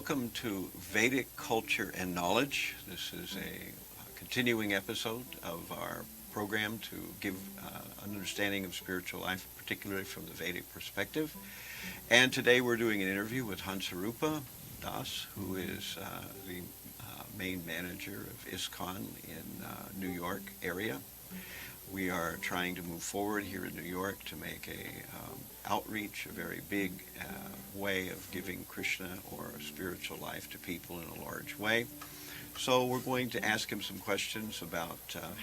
welcome to Vedic Culture and Knowledge. This is a continuing episode of our program to give an understanding of spiritual life, particularly from the Vedic perspective. And today we're doing an interview with Hansarupa Das, who is the main manager of ISKCON in New York area. We are trying to move forward here in New York to make a outreach, a very big way of giving Krishna or spiritual life to people in a large way. So we're going to ask him some questions about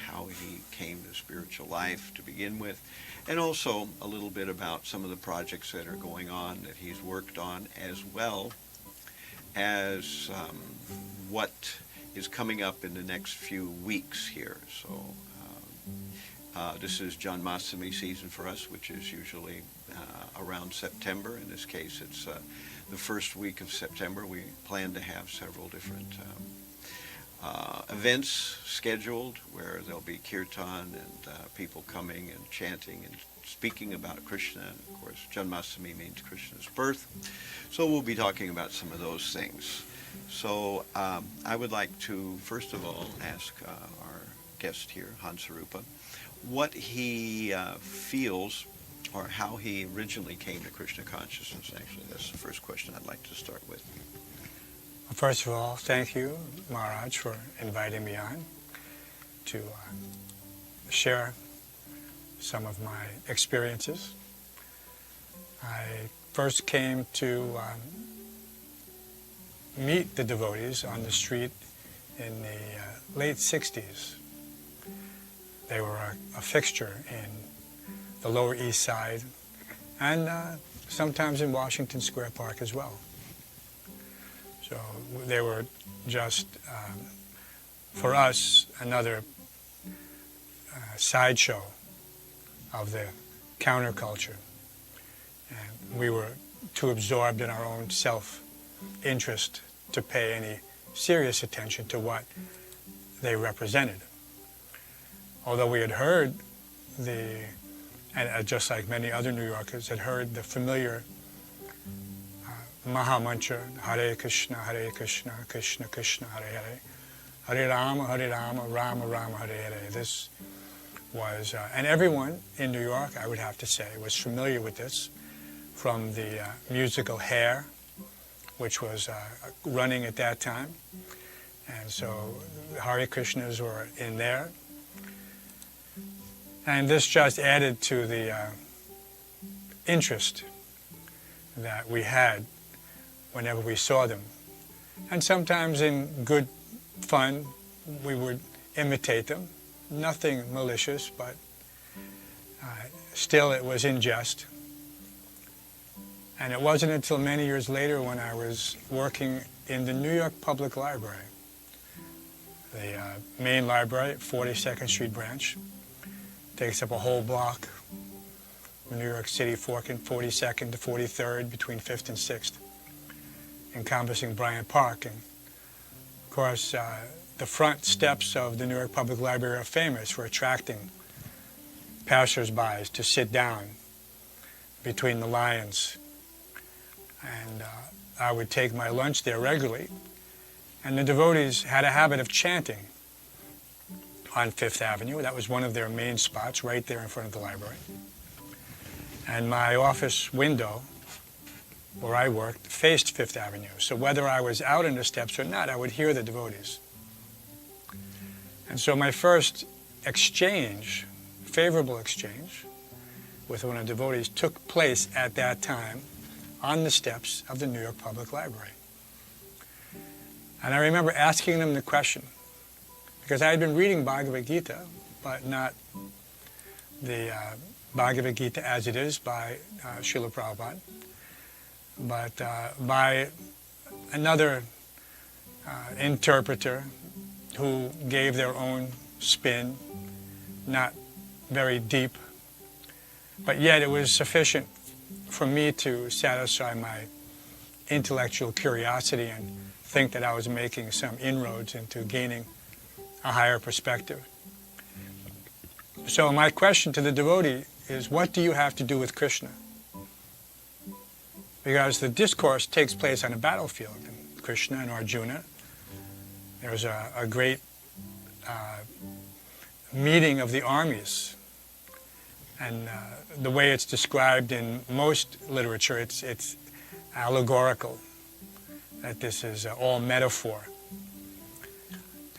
how he came to spiritual life to begin with, and also a little bit about some of the projects that are going on that he's worked on, as well as what is coming up in the next few weeks here. So this is Janmashtami season for us, which is usually around September. In this case, it's the first week of September. We plan to have several different events scheduled where there'll be kirtan and people coming and chanting and speaking about Krishna. And of course, Janmashtami means Krishna's birth. So we'll be talking about some of those things. So I would like to, first of all, ask our guest here, Hansarupa, what he feels or how he originally came to Krishna consciousness. Actually, that's the first question I'd like to start with. First of all, thank you, Maharaj, for inviting me on to share some of my experiences. I first came to meet the devotees on the street in the late 60s. They were a fixture in the Lower East Side and sometimes in Washington Square Park as well. So they were just, for us, another sideshow of the counterculture. And we were too absorbed in our own self-interest to pay any serious attention to what they represented. Although we had heard and just like many other New Yorkers, had heard the familiar Maha Mantra, Hare Krishna, Krishna Krishna, Hare Hare, Hare Rama, Rama Rama, Hare Hare. This was, and everyone in New York, I would have to say, was familiar with this, from the musical Hair, which was running at that time. And so the Hare Krishnas were in there. And this just added to the interest that we had whenever we saw them. And sometimes in good fun, we would imitate them. Nothing malicious, but still it was in jest. And it wasn't until many years later when I was working in the New York Public Library, the main library, 42nd Street branch, takes up a whole block in New York City, forking 42nd to 43rd between 5th and 6th, encompassing Bryant Park. And of course, the front steps of the New York Public Library are famous for attracting passers-by to sit down between the lions. And I would take my lunch there regularly. And the devotees had a habit of chanting on Fifth Avenue. That was one of their main spots, right there in front of the library. And my office window, where I worked, faced Fifth Avenue. So whether I was out on the steps or not, I would hear the devotees. And so my first exchange, favorable exchange, with one of the devotees took place at that time on the steps of the New York Public Library. And I remember asking them the question, because I had been reading Bhagavad Gita, but not the Bhagavad Gita as it is by Srila Prabhupada, but by another interpreter who gave their own spin, not very deep, but yet it was sufficient for me to satisfy my intellectual curiosity and think that I was making some inroads into gaining a higher perspective. So my question to the devotee is, what do you have to do with Krishna? Because the discourse takes place on a battlefield. And Krishna and Arjuna. There was a great meeting of the armies. And the way it's described in most literature, it's allegorical, that this is all metaphor.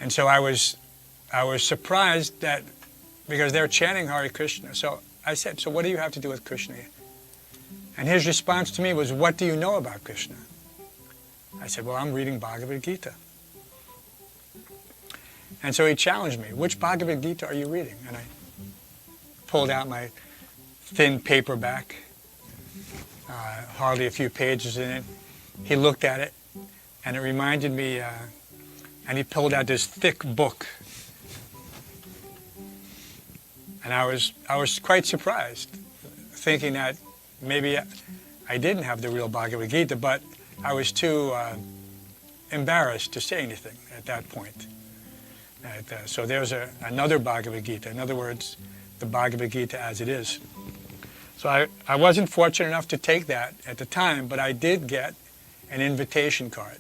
And so I was surprised that, because they're chanting Hare Krishna. So I said, so what do you have to do with Krishna? And his response to me was, what do you know about Krishna? I said, well, I'm reading Bhagavad Gita. And so he challenged me, which Bhagavad Gita are you reading? And I pulled out my thin paperback, hardly a few pages in it. He looked at it, and it reminded me, and he pulled out this thick book. And I was quite surprised, thinking that maybe I didn't have the real Bhagavad Gita, but I was too embarrassed to say anything at that point. So there's another Bhagavad Gita. In other words, the Bhagavad Gita as it is. So I wasn't fortunate enough to take that at the time, but I did get an invitation card.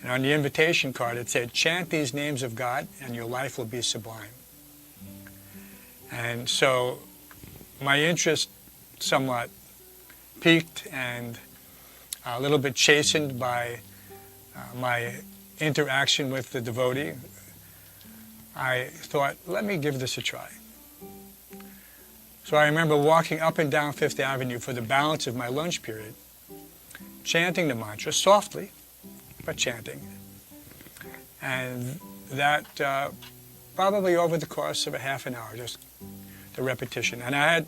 And on the invitation card it said, chant these names of God and your life will be sublime. And so my interest somewhat piqued and a little bit chastened by my interaction with the devotee. I thought, let me give this a try. So I remember walking up and down Fifth Avenue for the balance of my lunch period, chanting the mantra, softly, but chanting. And that probably over the course of a half an hour, just the repetition. And I had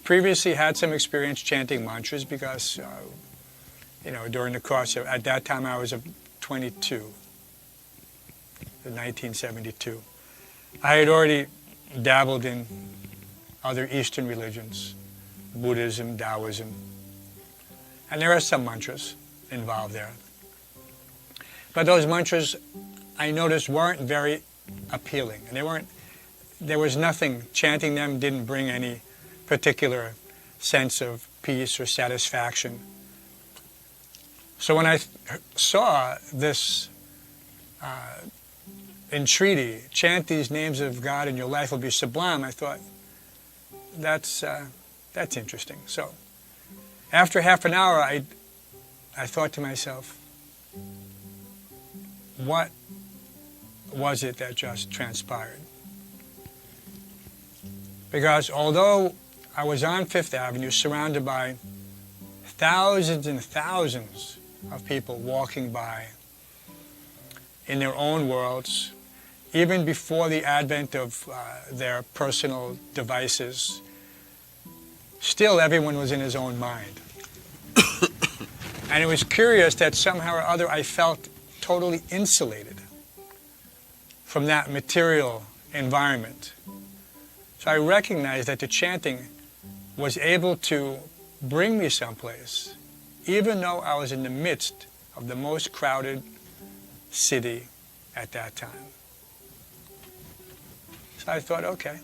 previously had some experience chanting mantras because, during the course of, at that time I was 22, in 1972. I had already dabbled in other Eastern religions, Buddhism, Taoism, and there are some mantras involved there. But those mantras, I noticed, weren't very appealing, and there was nothing, chanting them didn't bring any particular sense of peace or satisfaction. So when I saw this entreaty, chant these names of God and your life will be sublime, I thought, that's interesting. So after half an hour, I thought to myself, what was it that just transpired? Because although I was on Fifth Avenue surrounded by thousands and thousands of people walking by in their own worlds, even before the advent of their personal devices, still everyone was in his own mind. And it was curious that somehow or other I felt totally insulated from that material environment. So I recognized that the chanting was able to bring me someplace, even though I was in the midst of the most crowded city at that time. So I thought, okay,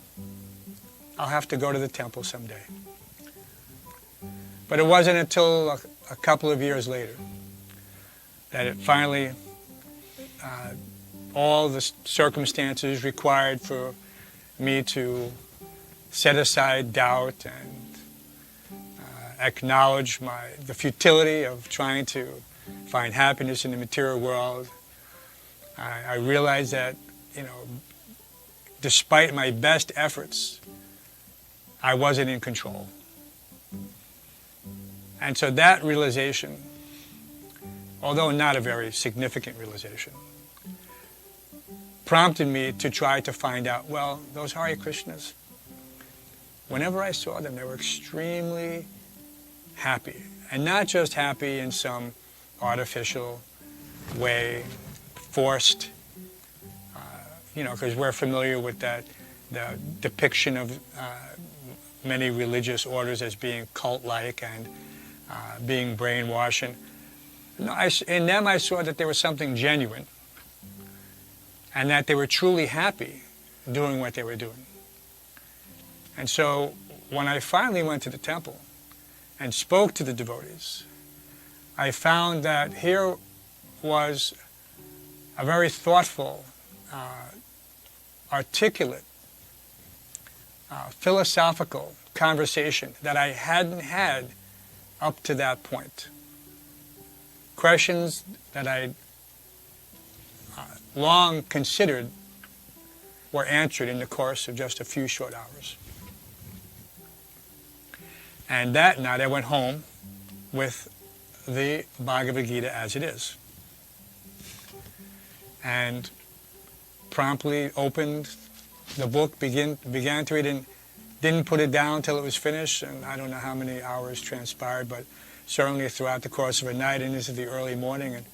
I'll have to go to the temple someday. But it wasn't until a couple of years later that it finally, all the circumstances required for me to set aside doubt and acknowledge the futility of trying to find happiness in the material world. I realized that, despite my best efforts, I wasn't in control. And so that realization, although not a very significant realization, prompted me to try to find out, well, those Hare Krishnas, whenever I saw them, they were extremely happy. And not just happy in some artificial way, forced, because we're familiar with the depiction of many religious orders as being cult-like and being brainwashed. No, in them I saw that there was something genuine and that they were truly happy doing what they were doing. And so when I finally went to the temple and spoke to the devotees, I found that here was a very thoughtful, articulate, philosophical conversation that I hadn't had up to that point. Questions that I long considered were answered in the course of just a few short hours. And that night I went home with the Bhagavad Gita as it is. And promptly opened the book, began to read, and didn't put it down till it was finished. And I don't know how many hours transpired, but certainly throughout the course of a night and into the early morning. And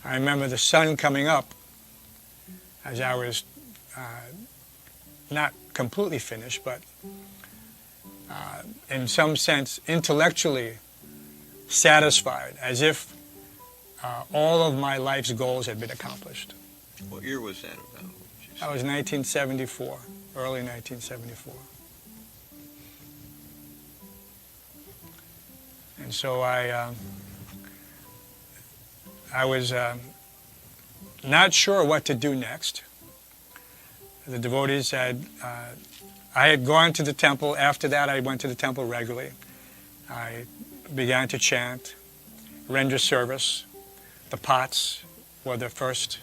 I remember the sun coming up as I was not completely finished, but in some sense intellectually satisfied, as if all of my life's goals had been accomplished. What year was that about? That was 1974, early 1974. And so I was not sure what to do next. The devotees had, I had gone to the temple. After that, I went to the temple regularly. I began to chant, render service. The pots were the first.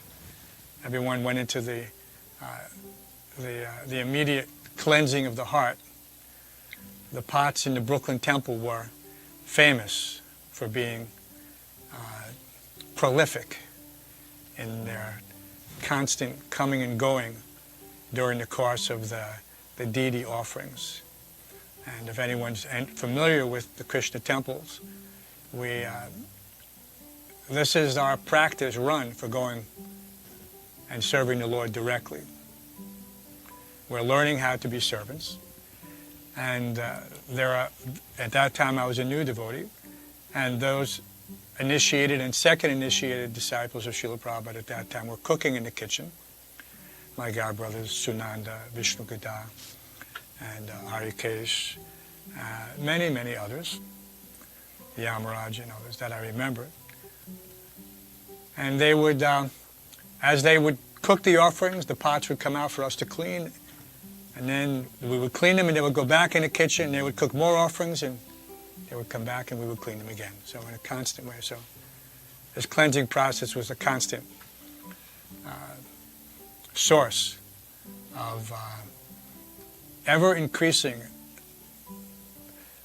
Everyone went into the immediate cleansing of the heart. The pots in the Brooklyn temple were famous for being prolific in their constant coming and going during the course of the deity offerings. And if anyone's familiar with the Krishna temples, this is our practice run for going and serving the Lord directly. We're learning how to be servants. And at that time I was a new devotee, and those initiated and second initiated disciples of Srila Prabhupada at that time were cooking in the kitchen. My god brothers, Sunanda, Vishnu Gada, and Hare Krishna, many, many others, Yamaraj and others that I remember. And they would, as they would cook the offerings, the pots would come out for us to clean, and then we would clean them, and they would go back in the kitchen, and they would cook more offerings, and they would come back, and we would clean them again. So in a constant way. So this cleansing process was a constant source of ever-increasing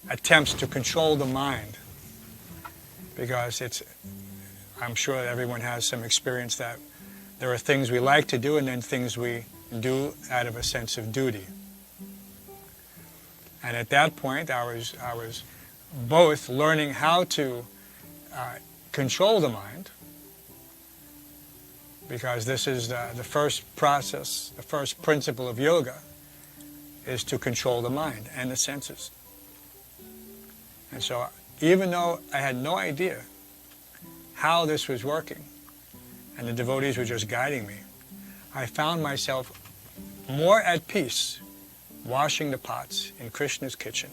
attempts to control the mind, because I'm sure that everyone has some experience that there are things we like to do and then things we do out of a sense of duty. And at that point, I was both learning how to control the mind, because this is the first process, the first principle of yoga, is to control the mind and the senses. And so even though I had no idea how this was working, and the devotees were just guiding me, I found myself more at peace washing the pots in Krishna's kitchen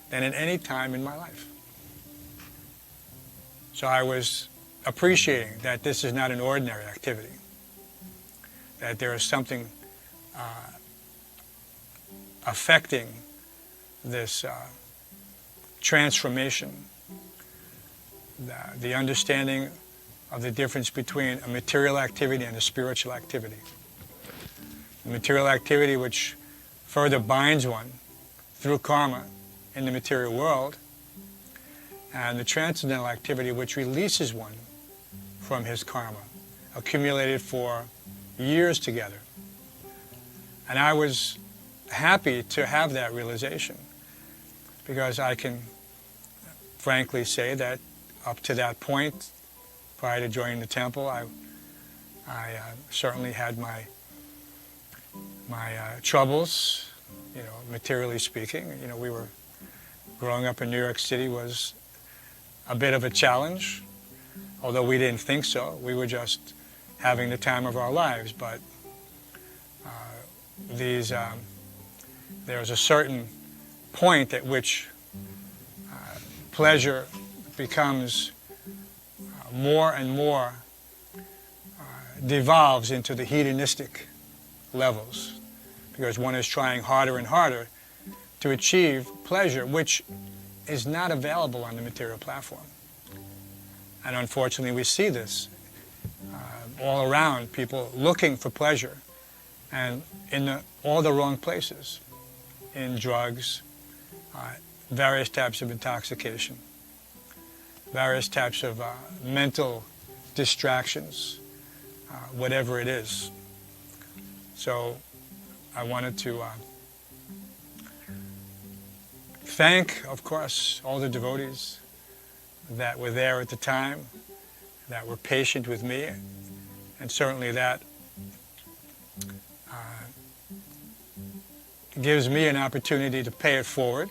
than at any time in my life. So I was appreciating that this is not an ordinary activity, that there is something affecting this transformation, the understanding of the difference between a material activity and a spiritual activity. The material activity which further binds one through karma in the material world, and the transcendental activity which releases one from his karma, accumulated for years together. And I was happy to have that realization, because I can frankly say that up to that point, prior to joining the temple, I certainly had my troubles, materially speaking. We were growing up in New York City was a bit of a challenge, although we didn't think so. We were just having the time of our lives. But there's a certain point at which pleasure becomes more and more devolves into the hedonistic levels, because one is trying harder and harder to achieve pleasure, which is not available on the material platform. And unfortunately, we see this all around, people looking for pleasure, and in all the wrong places, in drugs, various types of intoxication, various types of mental distractions, whatever it is. So I wanted to thank, of course, all the devotees that were there at the time, that were patient with me, and certainly that gives me an opportunity to pay it forward,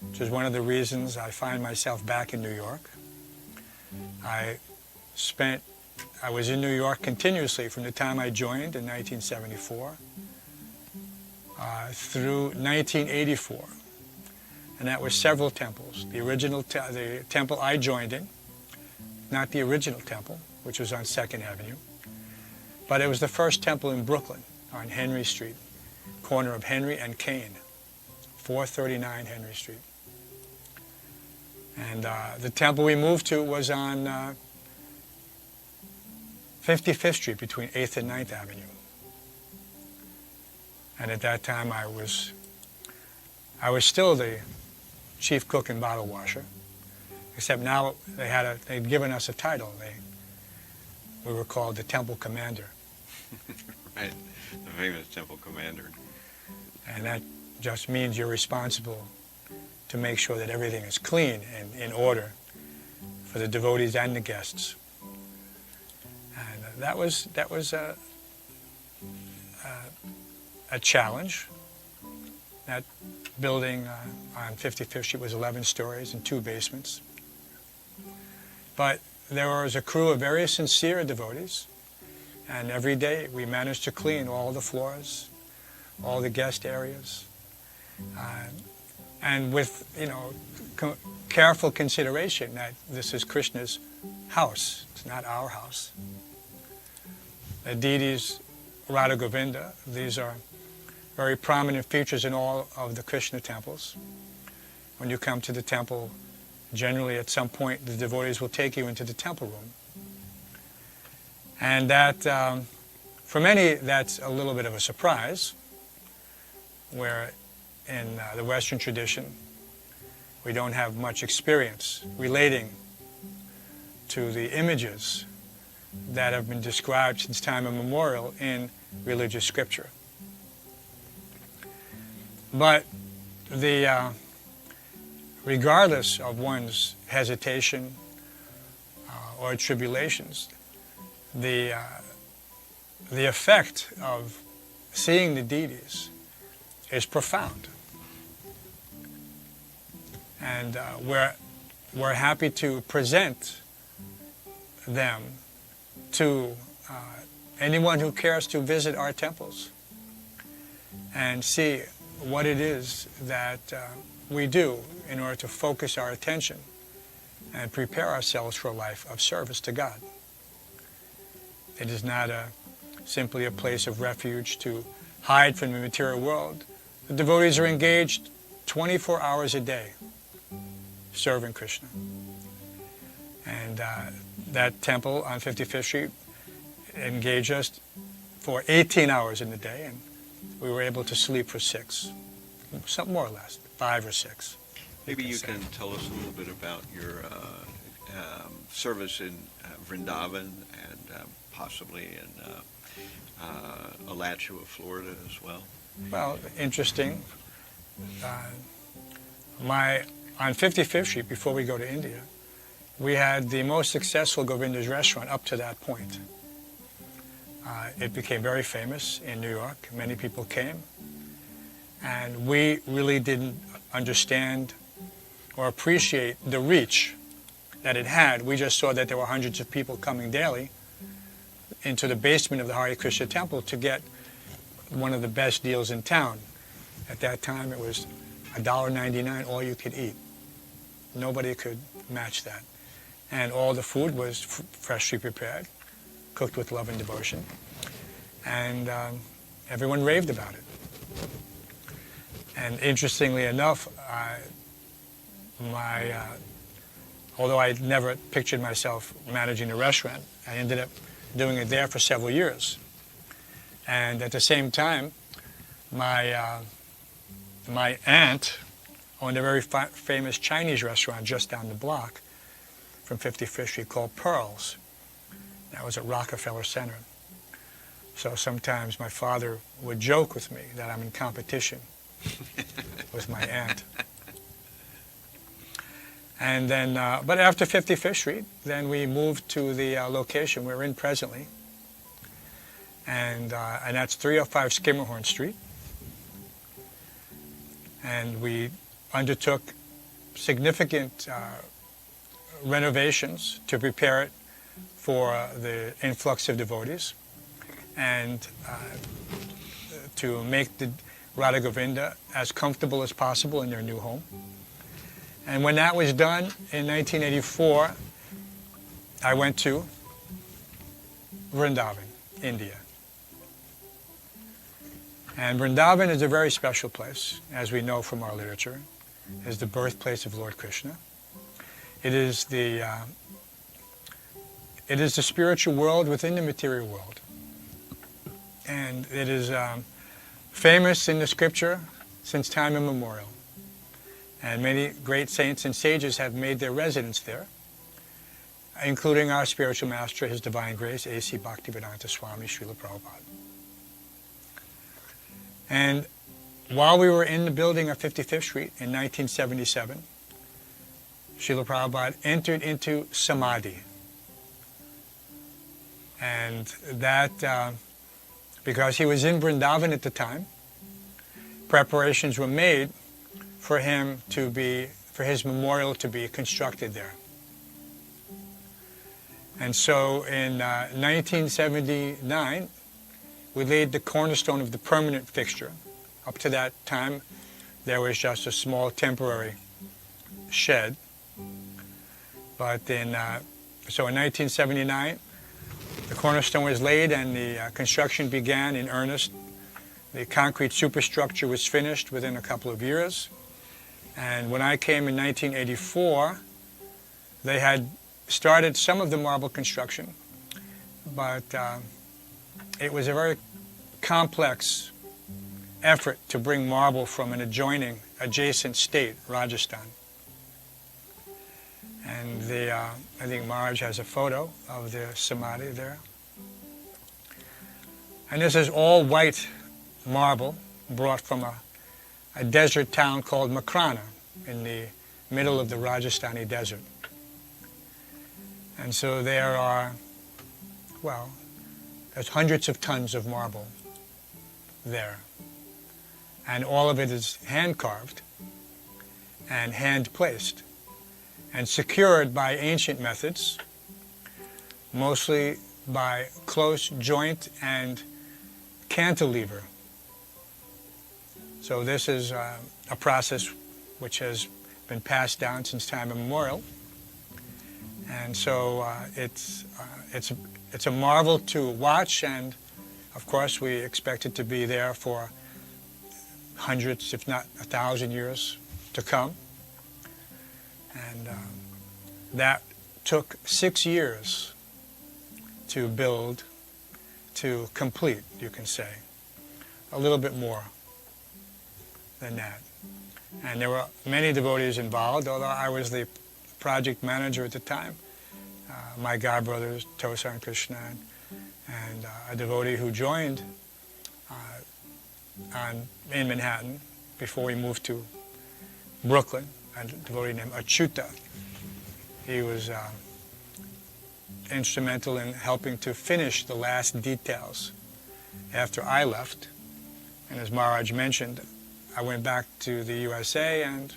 which is one of the reasons I find myself back in New York. I was in New York continuously from the time I joined in 1974 through 1984. And that was several temples. The original, the temple I joined in, not the original temple, which was on 2nd Avenue, but it was the first temple in Brooklyn on Henry Street, corner of Henry and Kane, 439 Henry Street. And the temple we moved to was on 55th Street between 8th and 9th Avenue. And at that time I was still the chief cook and bottle washer, except now they'd given us a title. We were called the Temple Commander. Right, the famous Temple Commander. And that just means you're responsible to make sure that everything is clean and in order for the devotees and the guests. And that was a challenge. That building on 55th Street was 11 stories and 2 basements. But there was a crew of very sincere devotees, and every day we managed to clean all the floors, all the guest areas, and with, careful consideration that this is Krishna's house. It's not our house. The deities, Radha Govinda, these are very prominent features in all of the Krishna temples. When you come to the temple, generally at some point the devotees will take you into the temple room. And that, for many, that's a little bit of a surprise, where in the Western tradition we don't have much experience relating to the images that have been described since time immemorial in religious scripture. But regardless of one's hesitation or tribulations, the effect of seeing the deities is profound. And we're happy to present them to anyone who cares to visit our temples and see what it is that we do in order to focus our attention and prepare ourselves for a life of service to God. It is not simply a place of refuge to hide from the material world. The devotees are engaged 24 hours a day serving Krishna. And that temple on 55th Street engaged us for 18 hours in the day, and we were able to sleep for 6, some more or less, 5 or 6. Maybe you can tell us a little bit about your service in Vrindavan and possibly in Alachua, Florida as well. Well, interesting. On 55th Street, before we go to India, we had the most successful Govinda's restaurant up to that point. It became very famous in New York. Many people came. And we really didn't understand or appreciate the reach that it had. We just saw that there were hundreds of people coming daily into the basement of the Hare Krishna temple to get one of the best deals in town. At that time, it was $1.99 all you could eat. Nobody could match that. and all the food was freshly prepared, cooked with love and devotion, and everyone raved about it. And interestingly enough, although I never pictured myself managing a restaurant, I ended up doing it there for several years. And at the same time, my aunt owned a very famous Chinese restaurant just down the block from 55th Street called Pearls. That was at Rockefeller Center. So sometimes my father would joke with me that I'm in competition with my aunt. And then, but after 55th Street, then we moved to the location we're in presently. And that's 305 Skimmerhorn Street. And we undertook significant renovations to prepare it for the influx of devotees and to make the Radha Govinda as comfortable as possible in their new home. And when that was done in 1984, I went to Vrindavan, India. And Vrindavan is a very special place, as we know from our literature. It is the birthplace of Lord Krishna. It is the spiritual world within the material world. And it is famous in the scripture since time immemorial. And many great saints and sages have made their residence there, including our spiritual master, His Divine Grace, A.C. Bhaktivedanta Swami Srila Prabhupada. And while we were in the building of 55th Street in 1977, Srila Prabhupada entered into Samadhi. And that, because he was in Vrindavan at the time, preparations were made for his memorial to be constructed there. And so in 1979, we laid the cornerstone of the permanent fixture. Up to that time, there was just a small temporary shed. But so in 1979, the cornerstone was laid and the construction began in earnest. The concrete superstructure was finished within a couple of years. And when I came in 1984, they had started some of the marble construction, but it was a very complex effort to bring marble from an adjacent state, Rajasthan. And I think Maharaj has a photo of the Samadhi there. And this is all white marble brought from a desert town called Makrana in the middle of the Rajasthani desert. And so there are, there's hundreds of tons of marble there. And all of it is hand-carved and hand-placed and secured by ancient methods, mostly by close joint and cantilever. So this is a process which has been passed down since time immemorial. And so it's a marvel to watch, and of course we expect it to be there for hundreds, if not 1,000 years to come. And that took 6 years to build, to complete, you can say. A little bit more than that. And there were many devotees involved, although I was the project manager at the time. My godbrothers, Tosa and Krishna, and a devotee who joined in Manhattan before we moved to Brooklyn, a devotee named Achyuta. He was instrumental in helping to finish the last details after I left. And as Maharaj mentioned, I went back to the USA and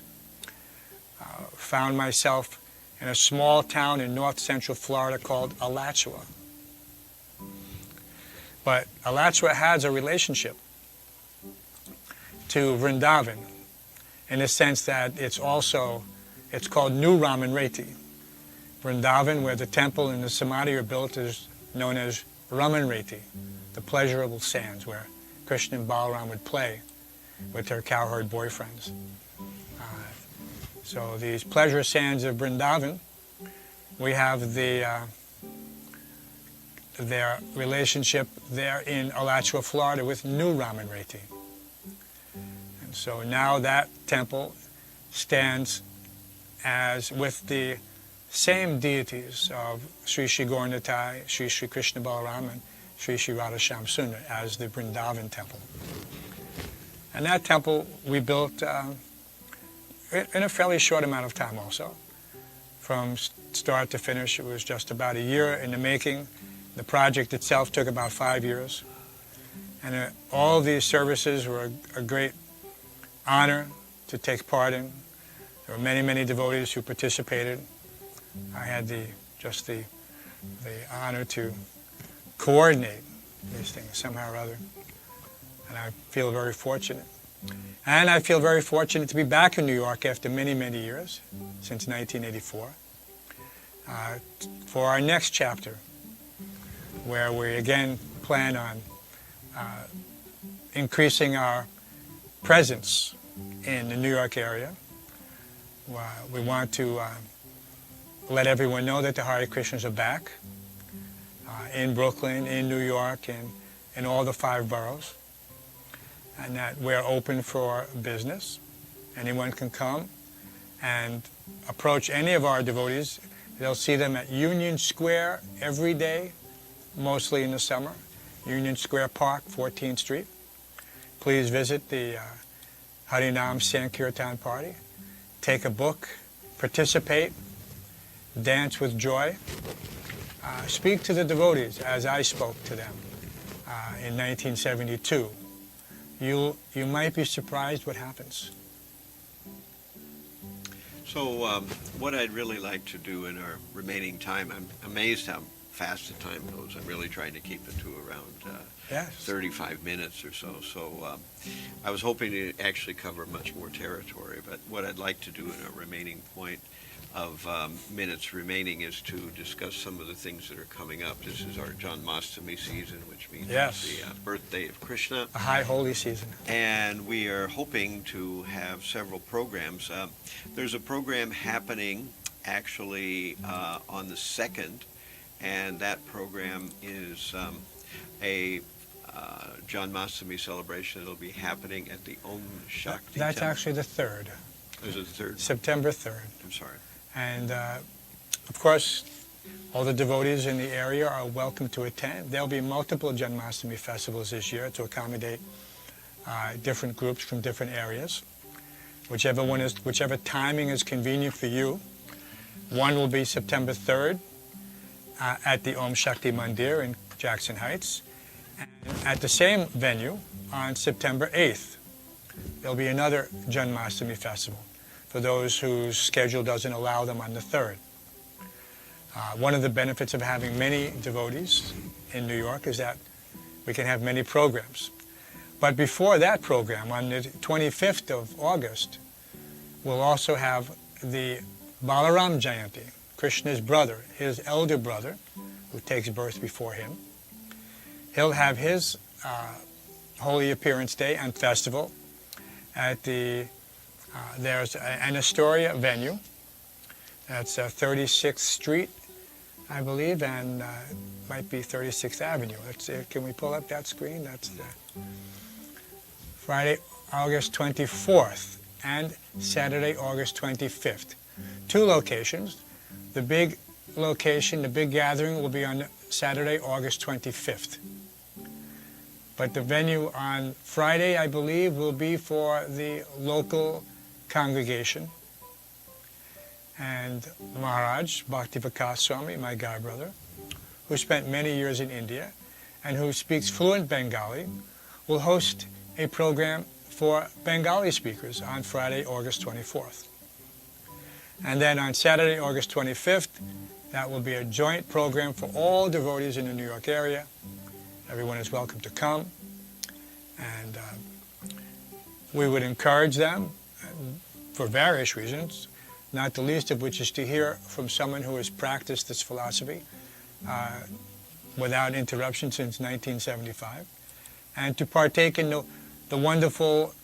found myself in a small town in north central Florida called Alachua. But Alachua has a relationship to Vrindavan in the sense that it's called New Raman Reti. Vrindavan, where the temple and the samadhi are built, is known as Ramanreti, the pleasurable sands, where Krishna and Balaram would play with their cowherd boyfriends. So these pleasure sands of Vrindavan, we have their relationship there in Alachua, Florida, with New Ramanreti. And so now that temple stands as with the same deities of Sri Sri Gaurnitai, Sri Sri Krishna Balaram, and Sri Sri Radha Shyam Sundar as the Vrindavan temple. And that temple we built in a fairly short amount of time also. From start to finish, it was just about a year in the making. The project itself took about 5 years. And all of these services were a great honor to take part in. There were many, many devotees who participated. I had the honor to coordinate these things somehow or other. And I feel very fortunate. And I feel very fortunate to be back in New York after many, many years, since 1984, for our next chapter, where we again plan on increasing our presence in the New York area. We want to let everyone know that the Hare Krishnas are back in Brooklyn, in New York, and in all the 5 boroughs, and that we're open for business. Anyone can come and approach any of our devotees. They'll see them at Union Square every day, mostly in the summer. Union Square Park, 14th Street. Please visit the Harinam Sankirtan party. Take a book, participate, dance with joy. Speak to the devotees as I spoke to them in 1972. You might be surprised what happens. So what I'd really like to do in our remaining time, I'm amazed how fast the time goes. I'm really trying to keep it to around 35 minutes or so. So I was hoping to actually cover much more territory, but what I'd like to do in our remaining point of minutes remaining is to discuss some of the things that are coming up. This is our Janmashtami season, which means the birthday of Krishna. A high holy season. And we are hoping to have several programs. There's a program happening actually on the 2nd, and that program is a Janmashtami celebration. It'll be happening at the Om Shakti That's Temple. actually the 3rd. Is it the 3rd? September 3rd. I'm sorry. And, of course, all the devotees in the area are welcome to attend. There'll be multiple Janmashtami festivals this year to accommodate different groups from different areas. Whichever timing is convenient for you. One will be September 3rd at the Om Shakti Mandir in Jackson Heights. And at the same venue on September 8th, there'll be another Janmashtami festival for those whose schedule doesn't allow them on the 3rd. One of the benefits of having many devotees in New York is that we can have many programs. But before that program, on the 25th of August, we'll also have the Balaram Jayanti, Krishna's brother, his elder brother, who takes birth before him. He'll have his Holy Appearance Day and festival at the there's an Astoria venue. That's 36th Street, I believe, and might be 36th Avenue. Can we pull up that screen? That's the Friday, August 24th, and Saturday, August 25th. 2 locations. The big location, the big gathering, will be on Saturday, August 25th. But the venue on Friday, I believe, will be for the local congregation. And Maharaj, Bhakti Swami, my godbrother, who spent many years in India and who speaks fluent Bengali, will host a program for Bengali speakers on Friday, August 24th. And then on Saturday, August 25th, that will be a joint program for all devotees in the New York area. Everyone is welcome to come. And we would encourage them, for various reasons, not the least of which is to hear from someone who has practiced this philosophy without interruption since 1975, and to partake in the wonderful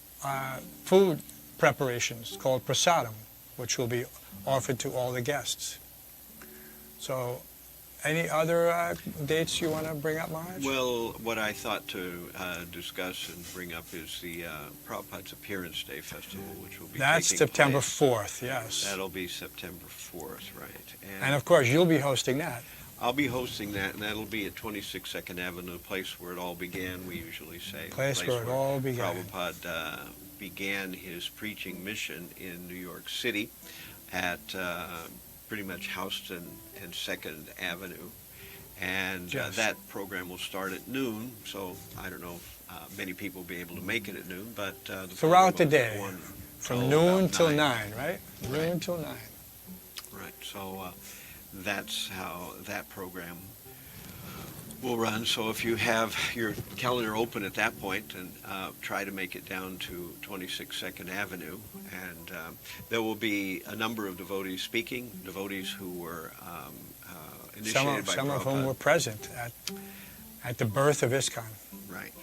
food preparations called prasadam, which will be offered to all the guests. So, any other dates you want to bring up, Maharaj? Well, what I thought to discuss and bring up is the Prabhupada's Appearance Day Festival, which will be That's taking September place. 4th, yes. That'll be September 4th, right. And of course, you'll be hosting that. I'll be hosting that, and that'll be at 26 2nd Avenue, the place where it all began, we usually say. Place where it all began. Prabhupada began his preaching mission in New York City at pretty much Houston and 2nd Avenue. And Yes. that program will start at noon, so I don't know if many people will be able to make it at noon, but Throughout the day, program will go on from till noon about till 9. 9, right? Right. Noon till 9. Right, so that's how that program will run. So if you have your calendar open at that point, and try to make it down to 26 2nd Avenue, and there will be a number of devotees speaking, devotees who were initiated by Some of whom Prabhupada. were present at the birth of ISKCON. Right,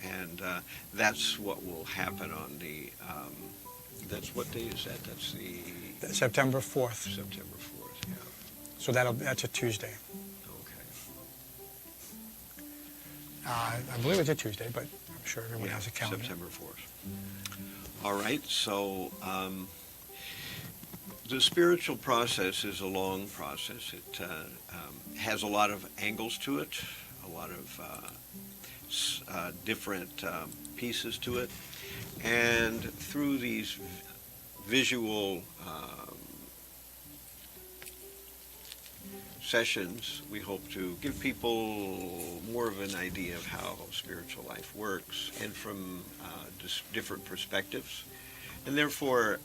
and that's what will happen on the, that's what day is that? That's the September 4th. September 4th, yeah. So that's a Tuesday. Okay. I believe it's a Tuesday, but I'm sure everyone has a calendar. September 4th. All right, so the spiritual process is a long process. It has a lot of angles to it, a lot of different pieces to it, and through these visual sessions, we hope to give people more of an idea of how spiritual life works, and from different perspectives. And therefore,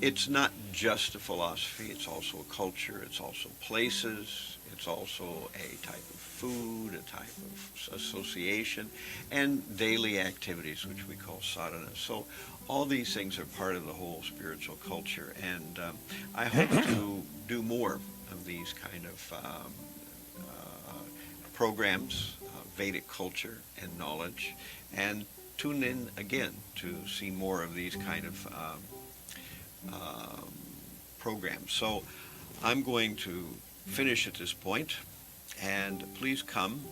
it's not just a philosophy, it's also a culture, it's also places, it's also a type of food, a type of association, and daily activities, which we call sadhana. So all these things are part of the whole spiritual culture, and I hope to do more of these kind of programs, Vedic culture and knowledge, and tune in again to see more of these kind of programs. So I'm going to finish at this point, and please come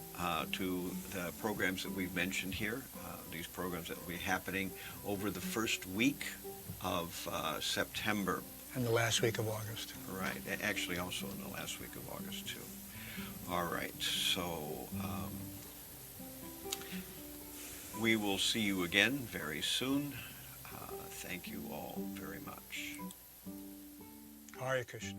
to the programs that we've mentioned here, these programs that will be happening over the first week of September. And the last week of August. Right, actually also in the last week of August too. All right, so we will see you again very soon. Thank you all very much. Hare Krishna.